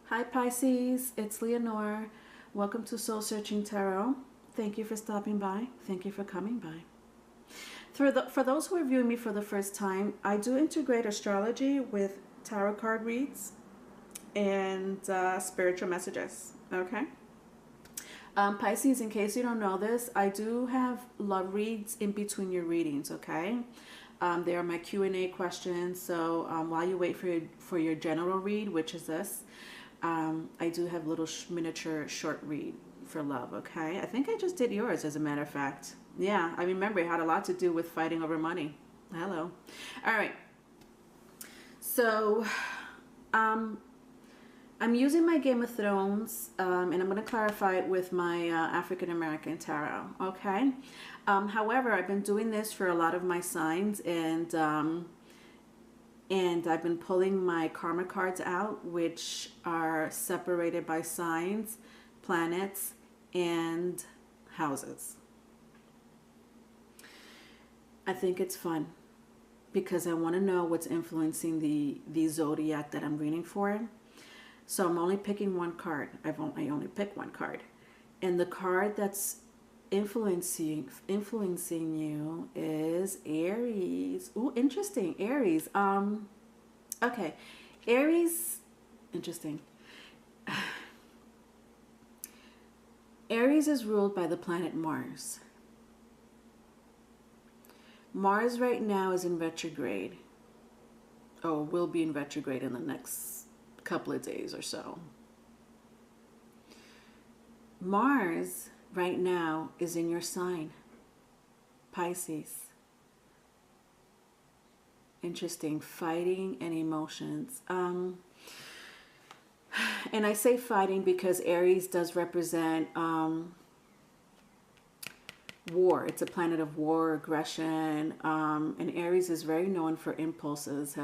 Hi Pisces, it's Leonore. Welcome to Soul Searching Tarot. Thank you for stopping by. Thank you for coming by. For those who are viewing me for the first time, I do integrate astrology with tarot card reads and spiritual messages. Okay. Pisces, in case you don't know this, I do have love reads in between your readings. Okay. They are my Q&A questions. So while you wait for your general read, which is this, I do have little miniature short read for love. Okay. I think I just did yours, as a matter of fact. Yeah, I remember it had a lot to do with fighting over money. Hello. All right. So I'm using my Game of Thrones, and I'm going to clarify it with my African American tarot. Okay. However, I've been doing this for a lot of my signs, and I've been pulling my karma cards out, which are separated by signs, planets, and houses. I think it's fun because I want to know what's influencing the zodiac that I'm reading for. So I'm only picking one card. I only pick one card. And the card that's influencing you is Aries. Ooh, interesting. Aries. Okay. Aries, interesting. Aries is ruled by the planet Mars. Mars right now is in retrograde, or will be in retrograde in the next couple of days or so. Mars right now is in your sign, Pisces. Interesting. Fighting and emotions. And I say fighting because Aries does represent war. It's a planet of war, aggression, and Aries is very known for impulses,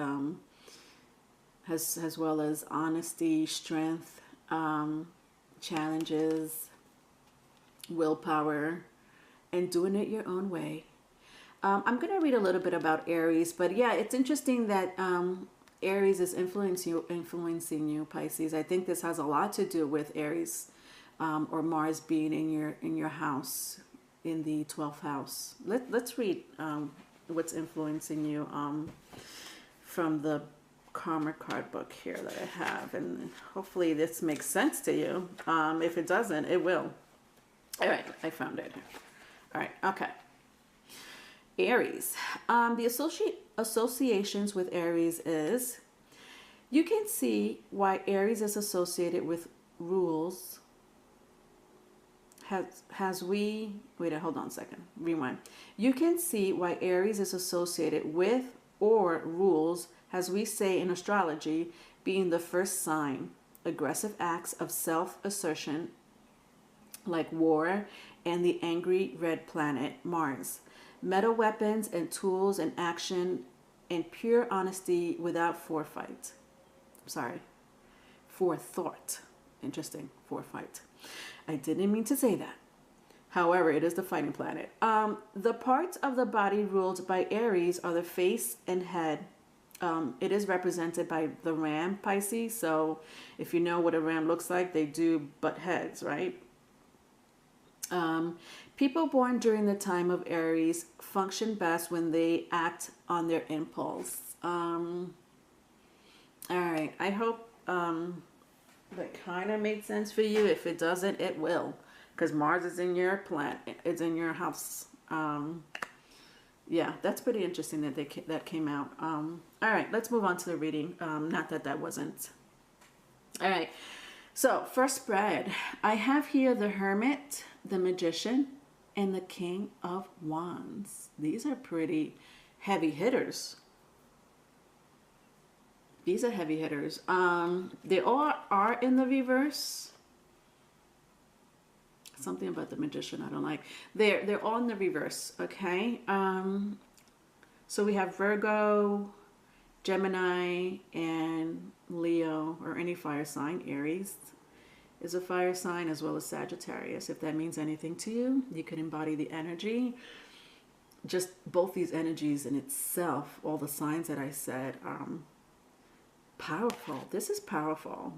as well as honesty, strength, challenges, willpower, and doing it your own way. I'm going to read a little bit about Aries, but yeah, it's interesting that Aries is influencing you, Pisces. I think this has a lot to do with Aries or Mars being in your house, in the 12th house. Let's read what's influencing you from the karma card book here that I have, and hopefully this makes sense to you. If it doesn't, it will. All right, I found it. All right, okay. Aries. The associations with Aries is, you can see why Aries is associated with rules. Wait, hold on a second. Rewind. You can see why Aries is associated with or rules, as we say in astrology, being the first sign, aggressive acts of self-assertion like war, and the angry red planet Mars. Metal weapons and tools and action and pure honesty without forethought. Interesting. Forethought. I didn't mean to say that. However, it is the fighting planet. The parts of the body ruled by Aries are the face and head. It is represented by the ram, Pisces. So if you know what a ram looks like, they do butt heads, right? People born during the time of Aries function best when they act on their impulse. All right. I hope that kind of made sense for you. If it doesn't, it will, because Mars is in your planet. It's in your house. Yeah, that's pretty interesting that that came out. All right, let's move on to the reading. Not that that wasn't. All right. So first spread, I have here the Hermit, the Magician, and the King of Wands. These are pretty heavy hitters. These are heavy hitters. They all are in the reverse. Something about the Magician I don't like. They're all in the reverse, okay? So we have Virgo, Gemini, and Leo, or any fire sign. Aries is a fire sign, as well as Sagittarius. If that means anything to you, you can embody the energy. Just both these energies in itself, all the signs that I said, powerful. This is powerful.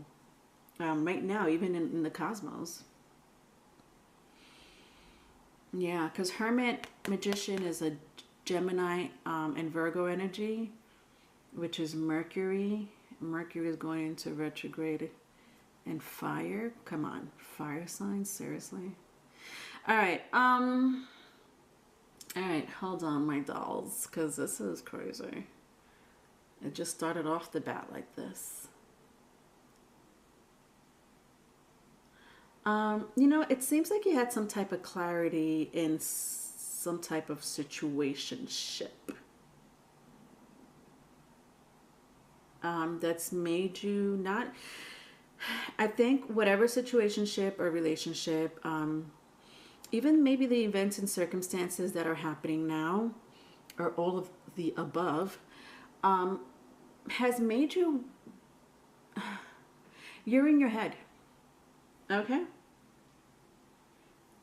right now, even in the cosmos. Yeah, because Hermit Magician is a Gemini and Virgo energy, which is Mercury. Mercury is going into retrograde and fire. Come on, fire signs, seriously. All right, hold on, my dolls, because this is crazy. It just started off the bat like this. You know, it seems like you had some type of clarity in some type of situationship. That's made you not, I think, whatever situationship or relationship, even maybe the events and circumstances that are happening now, or all of the above, has made you, you're in your head, okay?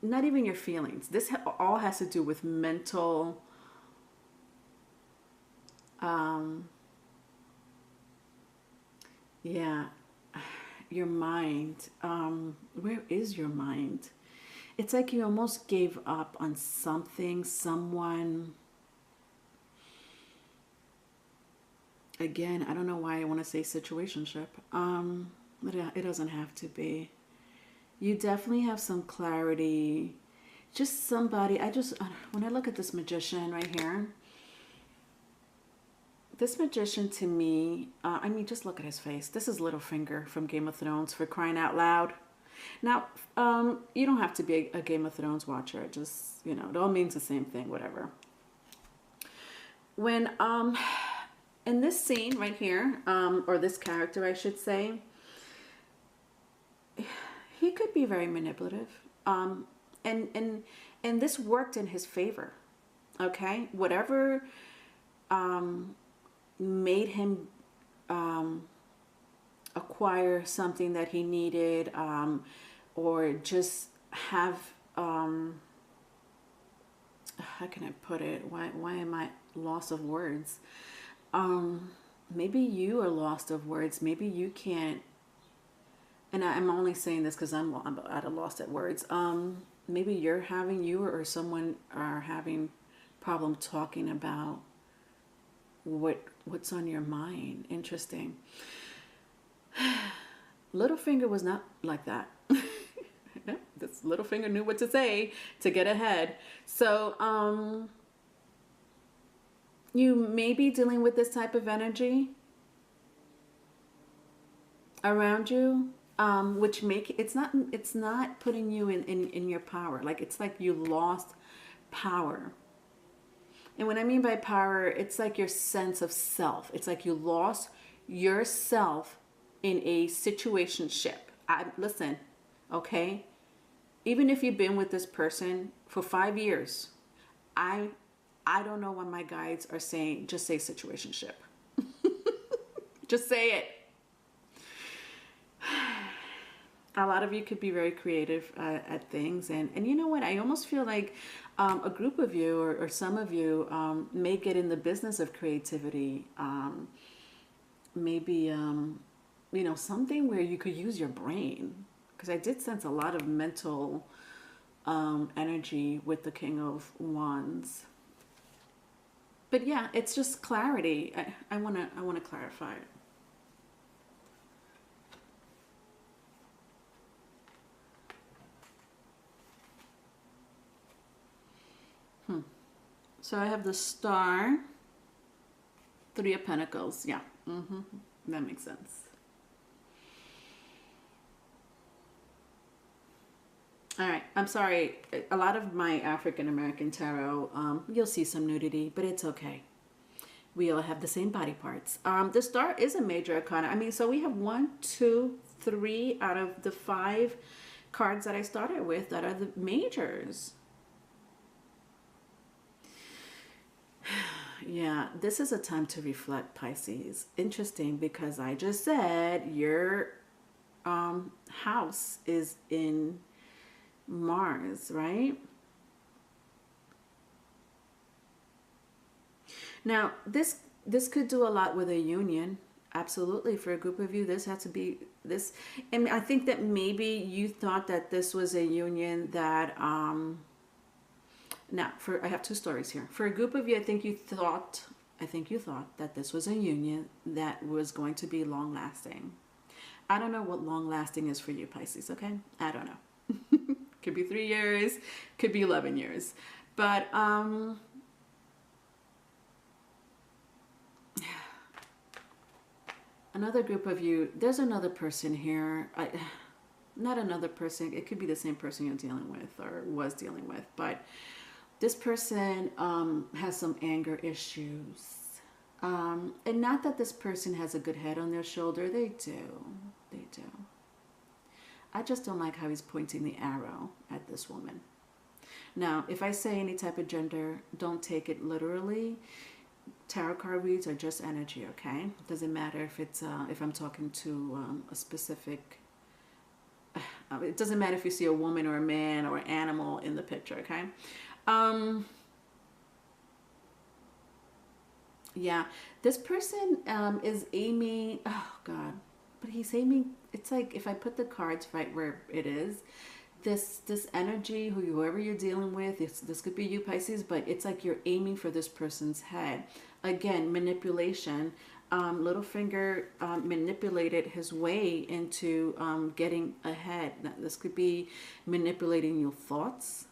Not even your feelings. This all has to do with mental, yeah, your mind. Where is your mind? It's like you almost gave up on something, someone. Again, I don't know why I want to say situationship. But it doesn't have to be. You definitely have some clarity. Just somebody, when I look at this magician right here, this magician to me, I mean, just look at his face. This is Littlefinger from Game of Thrones, for crying out loud. Now, you don't have to be a Game of Thrones watcher. Just, you know, it all means the same thing, whatever. When, in this scene right here, or this character, I should say, he could be very manipulative. And this worked in his favor. Okay? Whatever made him acquire something that he needed, or just have, how can I put it? Why am I lost of words? Maybe you are lost of words. Maybe you can't, and I'm only saying this because I'm at a loss at words. Maybe you or someone are having problem talking about what's on your mind. Interesting. Littlefinger was not like that. This Littlefinger knew what to say to get ahead. So you may be dealing with this type of energy around you, which it's not putting you in your power. Like, it's like you lost power. And what I mean by power, it's like your sense of self. It's like you lost yourself in a situationship. Listen, okay? Even if you've been with this person for 5 years, I don't know why my guides are saying, just say situationship. Just say it. A lot of you could be very creative at things. And you know what? I almost feel like a group of you or some of you may get in the business of creativity. Maybe, you know, something where you could use your brain. Because I did sense a lot of mental energy with the King of Wands. But yeah, it's just clarity. I wanna clarify it. So I have the Star, Three of Pentacles. Yeah, that makes sense. All right, I'm sorry. A lot of my African American tarot, you'll see some nudity, but it's okay. We all have the same body parts. The Star is a major arcana. I mean, so we have 1, 2, 3 out of the 5 cards that I started with that are the majors. Yeah, this is a time to reflect, Pisces. Interesting, because I just said your house is in Mars, right? Now, this could do a lot with a union. Absolutely. For a group of you, this had to be this. And I think that maybe you thought that this was a union that, now I have two stories here. For a group of you, I think you thought that this was a union that was going to be long lasting. I don't know what long lasting is for you, Pisces, okay? I don't know. Could be 3 years, could be 11 years. But, another group of you, there's another person here. Not another person, it could be the same person you're dealing with or was dealing with, but this person has some anger issues. And not that this person has a good head on their shoulder. They do. They do. I just don't like how he's pointing the arrow at this woman. Now, if I say any type of gender, don't take it literally. Tarot card reads are just energy, okay? It doesn't matter if it's if I'm talking to a specific. It doesn't matter if you see a woman or a man or an animal in the picture, okay? Yeah, this person is aiming. Oh God, but he's aiming. It's like if I put the cards right where it is, this energy, whoever you're dealing with, this could be you, Pisces, but it's like you're aiming for this person's head. Again, manipulation. Littlefinger manipulated his way into getting ahead. Now, this could be manipulating your thoughts.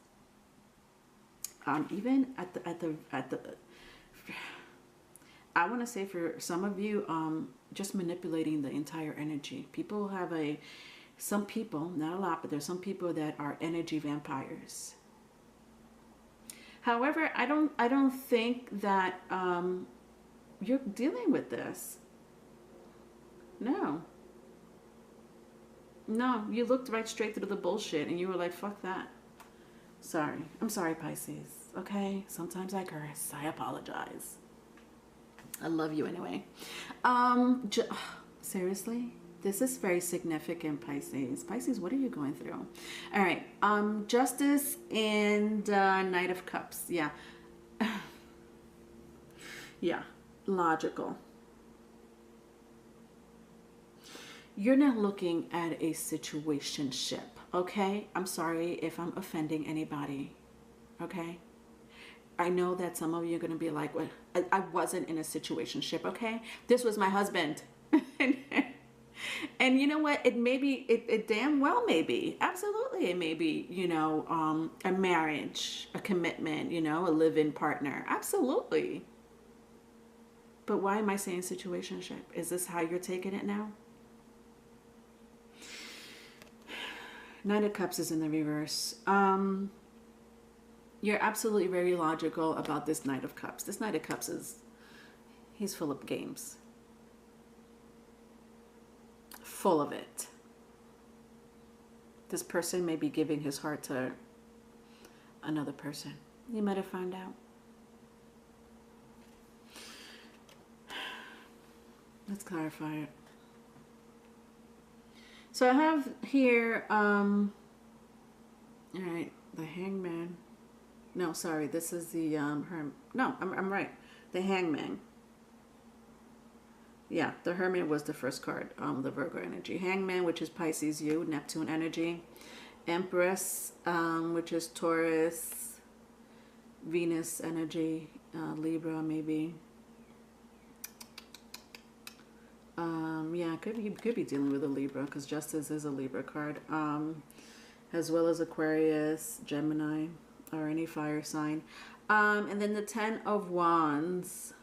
Even at the I want to say for some of you, just manipulating the entire energy. People have some people, not a lot, but there's some people that are energy vampires. However, I don't think that you're dealing with this. No. No, you looked right straight through the bullshit and you were like, fuck that. Sorry. I'm sorry, Pisces. Okay? Sometimes I curse. I apologize. I love you anyway. Seriously? This is very significant, Pisces. Pisces, what are you going through? All right. Justice and Knight of Cups. Yeah. Yeah. Logical. You're not looking at a situationship, okay? I'm sorry if I'm offending anybody, okay? I know that some of you are going to be like, well, I wasn't in a situationship, okay? This was my husband. And you know what? It damn well may be. Absolutely, it may be, you know, a marriage, a commitment, you know, a live-in partner. Absolutely. But why am I saying situationship? Is this how you're taking it now? Knight of Cups is in the reverse. You're absolutely very logical about this Knight of Cups. This Knight of Cups he's full of games. Full of it. This person may be giving his heart to another person. You might have found out. Let's clarify it. So I have here, all right, the Hangman. No, sorry, this is the, no, I'm right. The Hangman. Yeah, the Hermit was the first card, the Virgo energy. Hangman, which is Pisces, you, Neptune energy. Empress, which is Taurus, Venus energy, Libra maybe. Yeah, could be dealing with a Libra because Justice is a Libra card, as well as Aquarius, Gemini, or any fire sign. And then the Ten of Wands.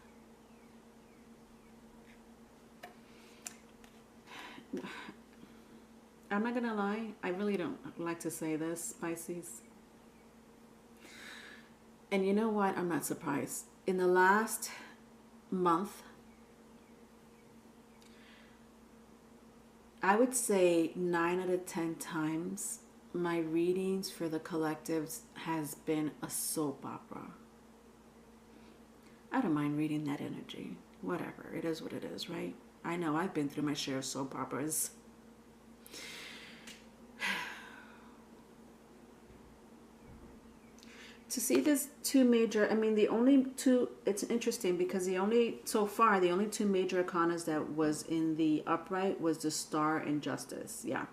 I'm not gonna lie, I really don't like to say this, Pisces. And you know what? I'm not surprised. In the last month, I would say 9 out of 10 times my readings for the collectives has been a soap opera. I don't mind reading that energy. Whatever. It is what it is, right? I know I've been through my share of soap operas. to see this two major, I mean, the only two, it's interesting because so far, the only two major arcanas that was in the upright was the Star and Justice. Yeah.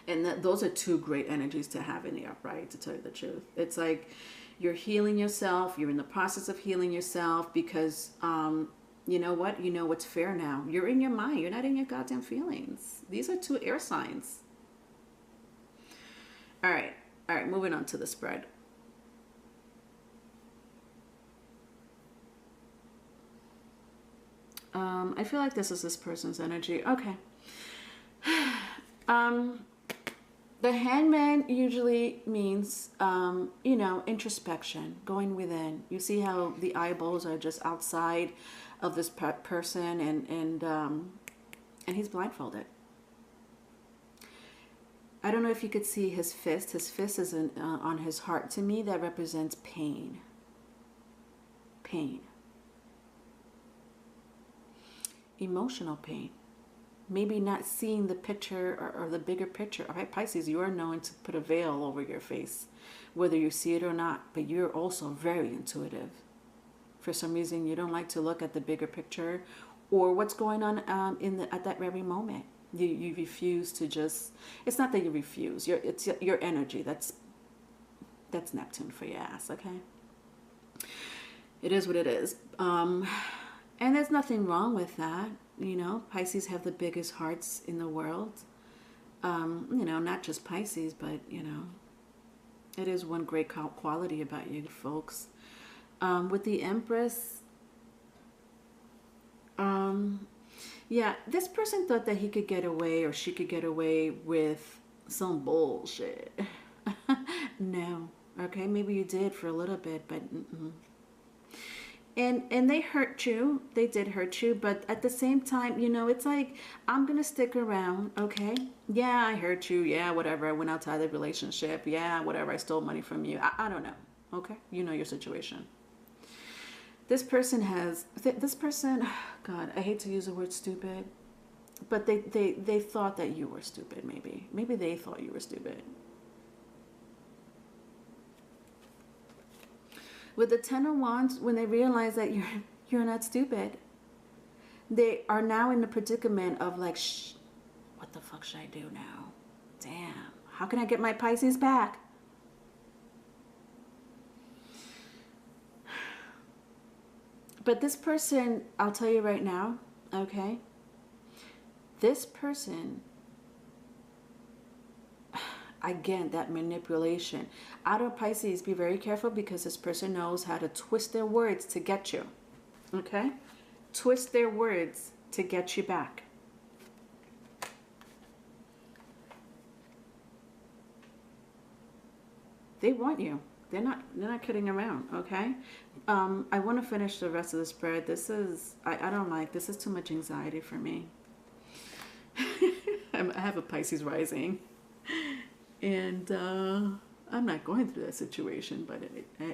And those are two great energies to have in the upright, to tell you the truth. It's like you're healing yourself. You're in the process of healing yourself because, you know what? You know what's fair now. You're in your mind. You're not in your goddamn feelings. These are two air signs. All right. All right, moving on to the spread. I feel like this is this person's energy. Okay. The Hangman usually means, you know, introspection, going within. You see how the eyeballs are just outside of this person, and he's blindfolded. I don't know if you could see his fist. His fist is on his heart. To me, that represents pain. Pain. Emotional pain. Maybe not seeing the picture or the bigger picture. All right, Pisces, you are known to put a veil over your face, whether you see it or not, but you're also very intuitive. For some reason, you don't like to look at the bigger picture or what's going on at that very moment. You refuse to just, it's not that you refuse, it's your energy. That's Neptune for your ass, okay? It is what it is. And there's nothing wrong with that. You know, Pisces have the biggest hearts in the world. You know, not just Pisces, but, you know, it is one great quality about you folks. With the Empress, yeah, this person thought that he could get away or she could get away with some bullshit. No. Okay, maybe you did for a little bit, but And they hurt you. They did hurt you, but at the same time, you know, it's like, I'm going to stick around, okay? Yeah, I hurt you. Yeah, whatever. I went outside the relationship. Yeah, whatever. I stole money from you. I don't know. Okay? You know your situation. This person, God, I hate to use the word stupid, but they thought that you were stupid, maybe. Maybe they thought you were stupid. With the Ten of Wands, when they realize that you're not stupid, they are now in the predicament of like, shh, what the fuck should I do now? Damn, how can I get my Pisces back? But this person, I'll tell you right now, okay? This person, again, that manipulation. Out of Pisces, be very careful because this person knows how to twist their words to get you. Okay? Twist their words to get you back. They want you. They're not kidding around, okay? I want to finish the rest of the spread. This is, I don't like, this is too much anxiety for me. I have a Pisces rising. And I'm not going through that situation, but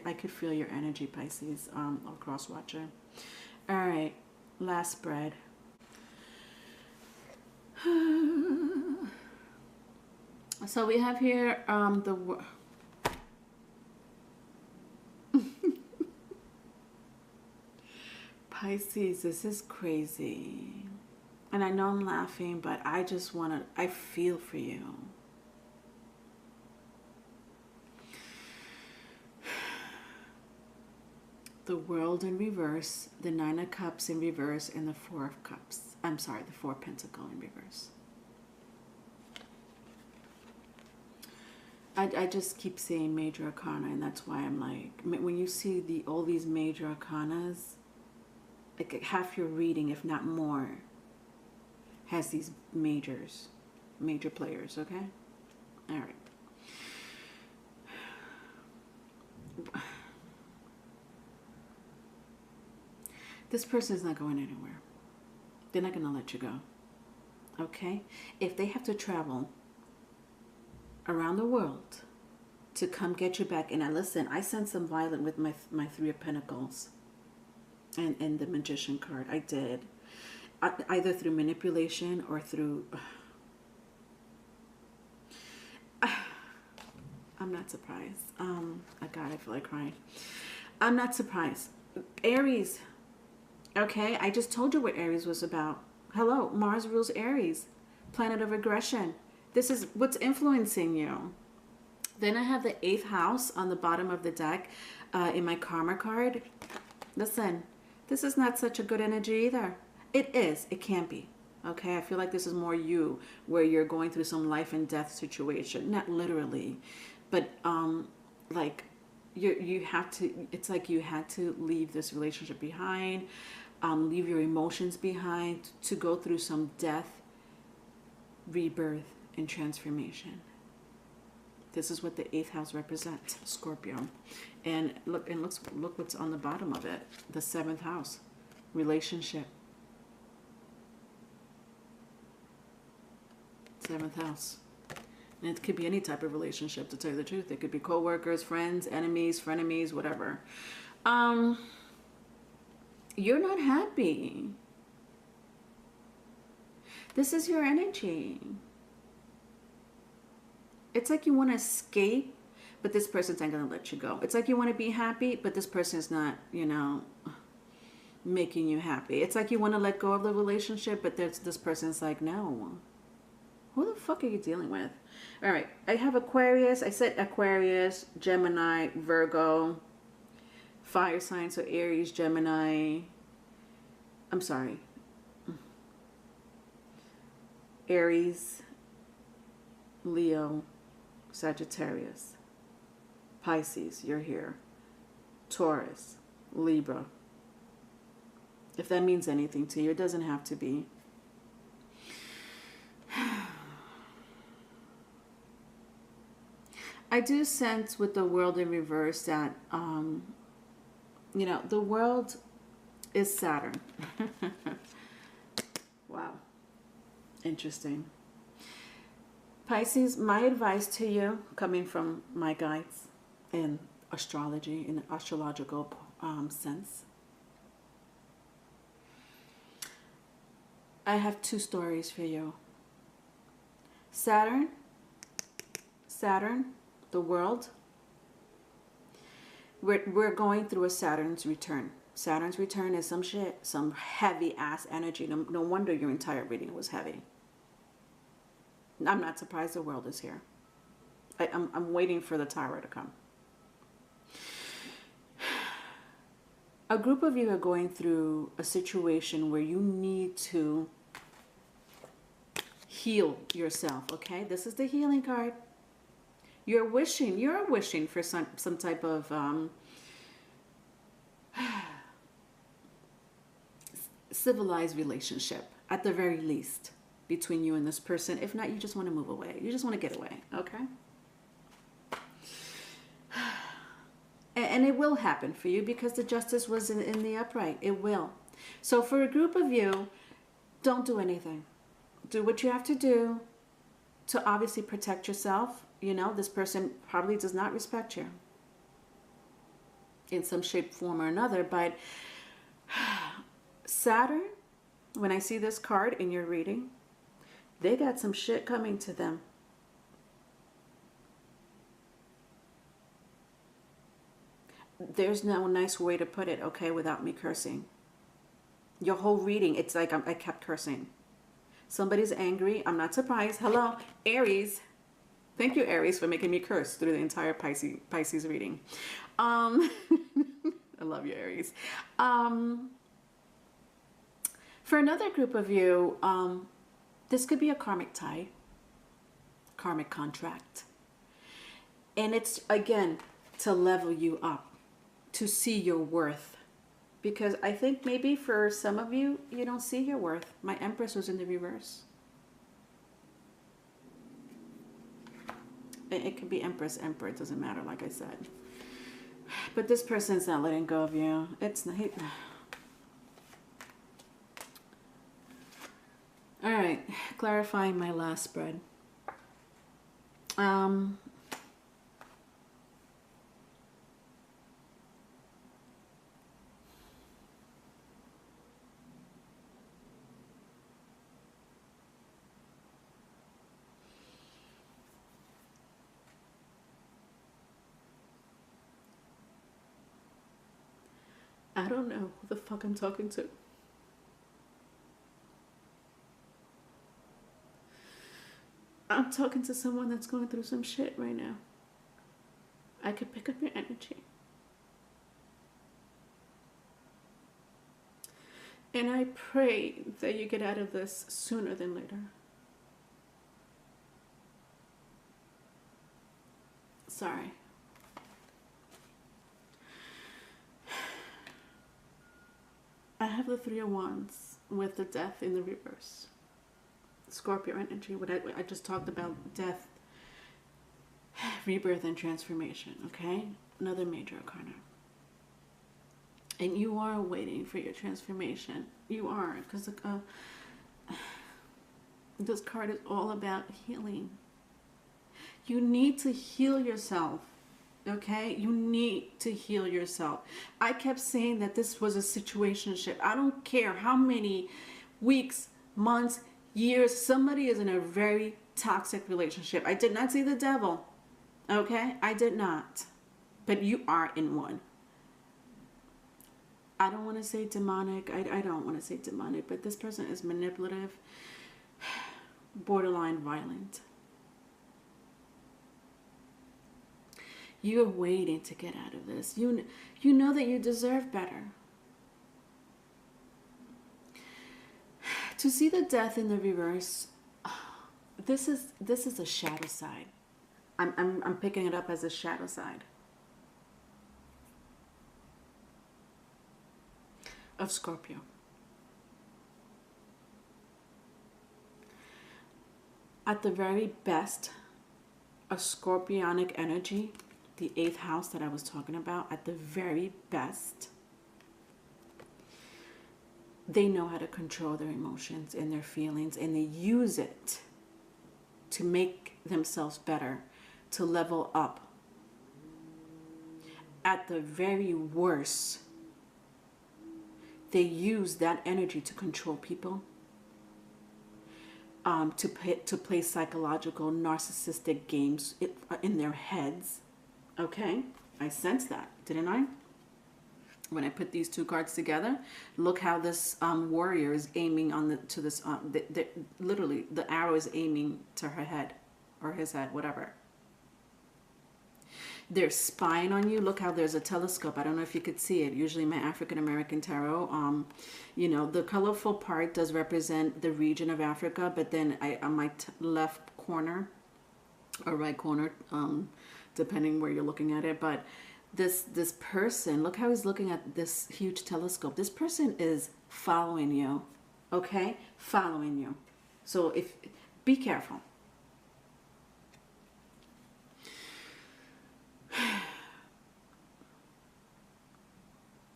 I could feel your energy, Pisces, or cross watcher. All right, last spread. So we have here the Pisces, this is crazy. And I know I'm laughing, but I just want to, I feel for you. The World in reverse, the Nine of Cups in reverse, and the Four of Cups. I'm sorry, the Four of Pentacles in reverse. I just keep saying major arcana, and that's why I'm like, when you see all these major arcanas, like half your reading, if not more, has these major players, okay? All right. This person is not going anywhere. They're not going to let you go, okay? If they have to travel around the world to come get you back, and listen, I sense some violence with my Three of Pentacles and the Magician card. I did. Either through manipulation or through... I'm I'm not surprised. Oh God, I feel like crying. I'm not surprised. Aries. Okay, I just told you what Aries was about. Hello, Mars rules Aries, planet of aggression. This is what's influencing you. Then I have the 8th house on the bottom of the deck in my karma card. Listen, this is not such a good energy either. It is. It can be. Okay, I feel like this is more you, where you're going through some life and death situation. Not literally, but like you have to. It's like you had to leave this relationship behind, leave your emotions behind to go through some death, rebirth, and transformation. This is what the 8th house represents, Scorpio. And look what's on the bottom of it. The 7th house, relationship. 7th house. And it could be any type of relationship, to tell you the truth. It could be co-workers, friends, enemies, frenemies, whatever. You're not happy. This is your energy. It's like you want to escape, but this person's not going to let you go. It's like you want to be happy, but this person's not, you know, making you happy. It's like you want to let go of the relationship, but this person's like, no. Who the fuck are you dealing with? All right, I have Aquarius. I said Aquarius, Gemini, Virgo, fire sign, so Aries, Gemini. I'm sorry. Aries, Leo, Sagittarius, Pisces, you're here. Taurus, Libra. If that means anything to you, it doesn't have to be. I do sense with the world in reverse that, you know, the world is Saturn. Wow. Interesting. Pisces, my advice to you, coming from my guides in astrology, in an astrological sense, I have 2 stories for you. Saturn, the world, we're going through a Saturn's return. Saturn's return is some shit, some heavy ass energy. No wonder your entire reading was heavy. I'm not surprised the world is here. I'm waiting for the Tower to come. A group of you are going through a situation where you need to heal yourself, okay? This is the healing card. You're wishing for some type of civilized relationship, at the very least, between you and this person. If not, you just want to move away. You just want to get away, okay? And it will happen for you because the justice was in the upright. It will. So for a group of you, don't do anything. Do what you have to do to obviously protect yourself. You know, this person probably does not respect you in some shape, form, or another. But Saturn, when I see this card in your reading, they got some shit coming to them. There's no nice way to put it, okay, without me cursing. Your whole reading, it's like I kept cursing. Somebody's angry. I'm not surprised. Hello, Aries. Thank you, Aries, for making me curse through the entire Pisces reading. I love you, Aries. For another group of you, this could be a karmic tie, karmic contract. And it's, again, to level you up, to see your worth. Because I think maybe for some of you, you don't see your worth. My Empress was in the reverse. It could be Empress, Emperor, it doesn't matter, like I said. But this person's not letting go of you. It's not. All right, clarifying my last spread. I don't know who the fuck I'm talking to. I'm talking to someone that's going through some shit right now. I could pick up your energy. And I pray that you get out of this sooner than later. Sorry. I have the Three of Wands with the Death in the reverse. Scorpio energy. What I just talked about, death, rebirth, and transformation. Okay? Another major arcana. And you are waiting for your transformation. You are. Because this card is all about healing. You need to heal yourself. Okay? You need to heal yourself. I kept saying that this was a situationship. I don't care how many weeks, months, years, somebody is in a very toxic relationship. I did not see the devil. Okay? I did not. But you are in one. I don't want to say demonic. I don't want to say demonic, but this person is manipulative, borderline violent. You're waiting to get out of this. You know that you deserve better. To see the Death in the reverse, this is a shadow side. I'm picking it up as a shadow side of Scorpio. At the very best, a scorpionic energy, the 8th house that I was talking about, at the very best, they know how to control their emotions and their feelings, and they use it to make themselves better, to level up. At the very worst, they use that energy to control people, to play psychological, narcissistic games in their heads. Okay, I sensed that, didn't I? When I put these two cards together, look how this warrior is aiming on to this. Literally, the arrow is aiming to her head or his head, whatever. They're spying on you. Look how there's a telescope. I don't know if you could see it. Usually my African American tarot, you know, the colorful part does represent the region of Africa, but then on my left corner or right corner, depending where you're looking at it, but this person, look how he's looking at this huge telescope. This person is following you, okay? Following you. So be careful.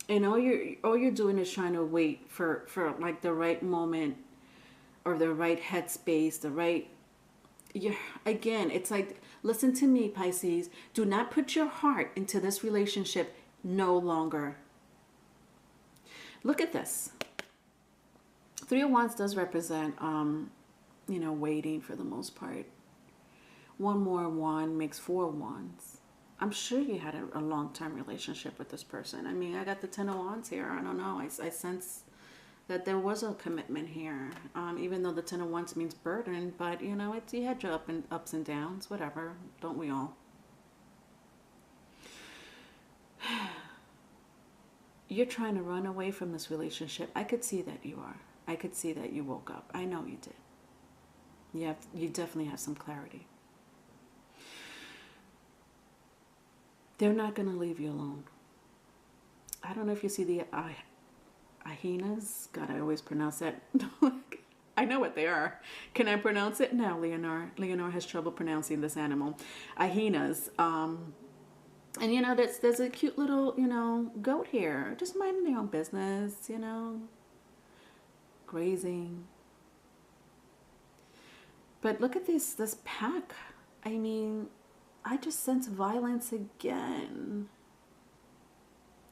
And all you're doing is trying to wait for like the right moment or the right headspace, the right. Again, it's like, listen to me, Pisces. Do not put your heart into this relationship no longer. Look at this. Three of Wands does represent, you know, waiting for the most part. One more wand makes 4 wands. I'm sure you had a long-term relationship with this person. I mean, I got the 10 of Wands here. I don't know. I sense that there was a commitment here, even though the 10 of Wands means burden. But, you know, you had your ups and downs, whatever. Don't we all? You're trying to run away from this relationship. I could see that you are. I could see that you woke up. I know you did. You definitely have some clarity. They're not going to leave you alone. I don't know if you see the hyenas. God, I always pronounce that. I know what they are. Can I pronounce it? No, Leonore. Leonore has trouble pronouncing this animal. Hyenas. And, you know, there's a cute little, you know, goat here. Just minding their own business, you know. Grazing. But look at this pack. I mean, I just sense violence again.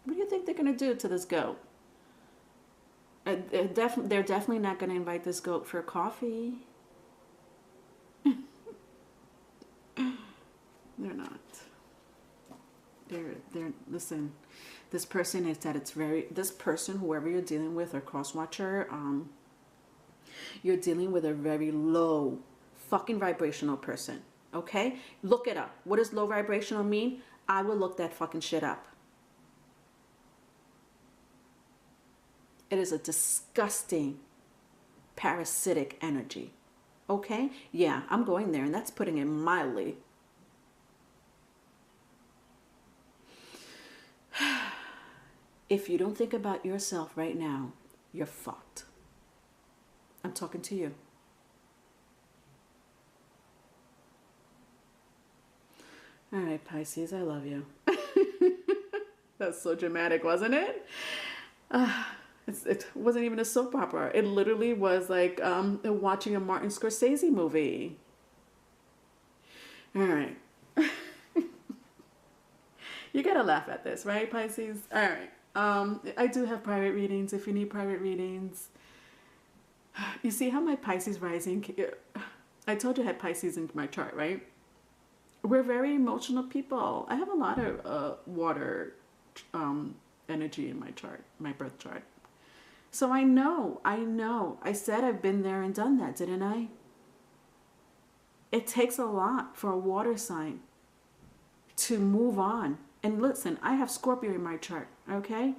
What do you think they're going to do to this goat? They're definitely not going to invite this goat for coffee. They're not. Listen, this person is that it's very, this person, whoever you're dealing with, or cross-watcher, you're dealing with a very low fucking vibrational person. Okay? Look it up. What does low vibrational mean? I will look that fucking shit up. It is a disgusting parasitic energy. Okay? Yeah, I'm going there, and that's putting it mildly. If you don't think about yourself right now, you're fucked. I'm talking to you. All right, Pisces, I love you. That's so dramatic, wasn't it? It wasn't even a soap opera. It literally was like watching a Martin Scorsese movie. All right. You gotta laugh at this, right, Pisces? All right. I do have private readings if you need private readings. You see how my Pisces rising, I told you I had Pisces in my chart, right? We're very emotional people. I have a lot of water energy in my chart, my birth chart. So I know. I said I've been there and done that, didn't I? It takes a lot for a water sign to move on. And listen, I have Scorpio in my chart, okay?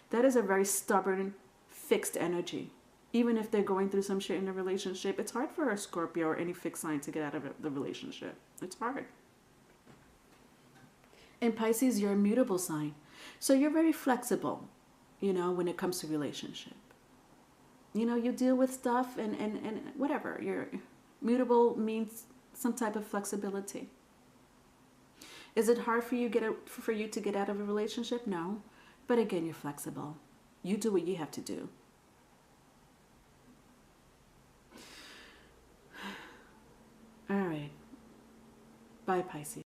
That is a very stubborn, fixed energy. Even if they're going through some shit in a relationship, it's hard for a Scorpio or any fixed sign to get out of the relationship. It's hard. In Pisces, you're a mutable sign. So you're very flexible, you know, when it comes to relationship. You know, you deal with stuff and whatever. You're mutable means some type of flexibility. Is it hard for you to get out of a relationship? No. But again, you're flexible. You do what you have to do. All right. Bye, Pisces.